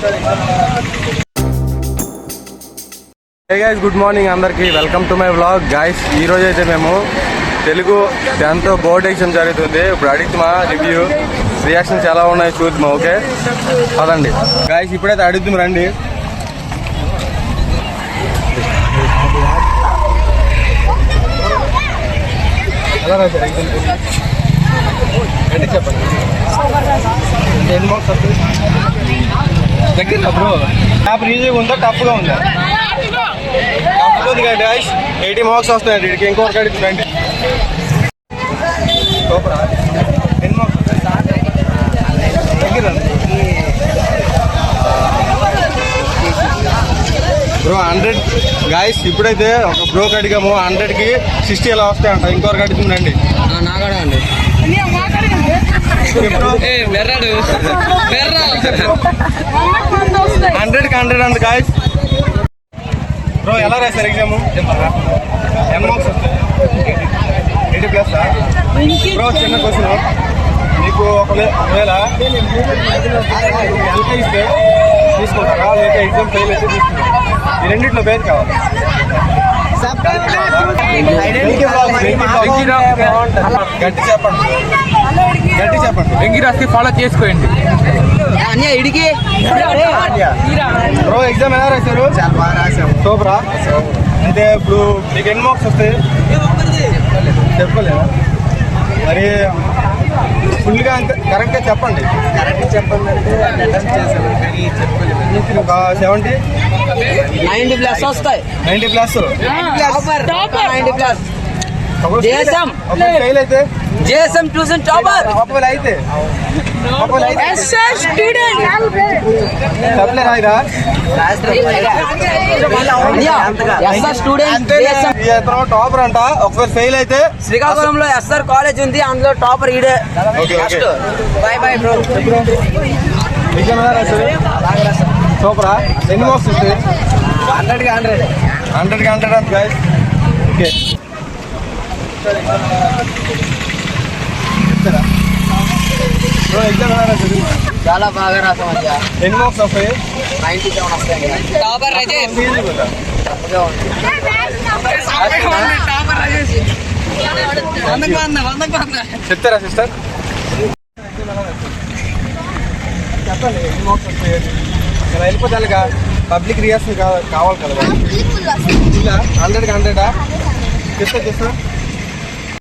Hey guys, good morning అందరికి. Welcome to my vlog. Guys ఈ రోజు అయితే మేము తెలుగు 10th బోర్డ్ ఎగ్జామ్ జరుగుతుంది. ఇప్పుడు అడుగుతుమా రివ్యూ రియాక్షన్స్ ఎలా ఉన్నాయి చూద్దామా. ఓకే పదండి గైస్, ఇప్పుడైతే అడుగుతాం రండి. ఎలా రాశారు ఎగ్జామ్ చెప్పండి. ఎన్ని మార్క్స్ వస్తుంది దగ్గర బ్రో? పేపర్ ఈజీగా ఉందా టఫ్గా ఉందా? టఫ్ ఉంది కదా గైస్. 80 మార్క్స్ వస్తున్నాయి వీడికి. ఇంకొకటి అడుగుతుందండి సూపరా. ఎన్ని మార్క్స్ దగ్గర బ్రో? 100 గాయస్. ఇప్పుడైతే ఒక బ్రోకి అడిగాము 100కి 60 ఎలా వస్తాయంట. ఇంకొకరికి అడుగుతుందండి. నాగడా అండి 100కి 100 అండి గాయస్. బ్రో ఎలా రాశారు ఎగ్జామ్? ఎన్ని మార్క్స్ వస్తాయి? 80+ బ్రో. చిన్న క్వశ్చన్, మీకు ఒకవేళ ఎల్కే ఇస్తే తీసుకుంటారా లేక ఎగ్జామ్ ఫెయిల్ అయితే తీసుకుంటారా? ఈ రెండింటిలో పేరు కావాలి. గట్టి చెప్పండి, గట్టి చెప్పండి. వెంకీ రాసి ఫాలో చేసుకోండి. బ్రో ఎగ్జామ్ ఎలా రాశారు? చాలా బాగా రాసాము. సూపరా. అంటే ఇప్పుడు మీకు ఎన్ని మార్క్స్ వస్తాయి చెప్పలేదా? మరి ఫుల్గా అంతే కరెక్ట్గా చెప్పండి. కరెక్ట్ చెప్పండి అంటే అటెంప్ట్ చేశాను కానీ చెప్పలేదు. ఒక 70 90+ వస్తాయి. 90+. JSM. ఫెయిల్ అయితే JSM ట్యూషన్ టాపర్. ఒకవేళ అయితే చెప్పలేరా ఇదా? ఎస్ఆర్ స్టూడెంట్ టాపర్ అంట. ఒకవేళ ఫెయిల్ అయితే శ్రీకాకుళంలో ఎస్ఆర్ కాలేజ్ ఉంది, అందులో టాపర్ ఈడే. Bye bye bro. సూపరా. ఎన్ని మార్క్స్ వస్తాయి? 100కి 100 100కి 100 అంత గైస్. ఓకే బ్రో ఎగ్జామ్ ఎలా రాశారు? చాలా బాగా రాసాం అయ్యా. ఎన్ని మార్క్స్ వస్తాయి? 97 వస్తాయి. టాపర్ రాజేష్. చెప్తారా సిస్టర్? చెప్పండి ఎన్ని మార్క్స్ వస్తాయి? ఇలా వెళ్ళిపోతానుగా పబ్లిక్ రియాక్షన్ కావాలి కదా. ఇలా 100కి 100 చెప్తా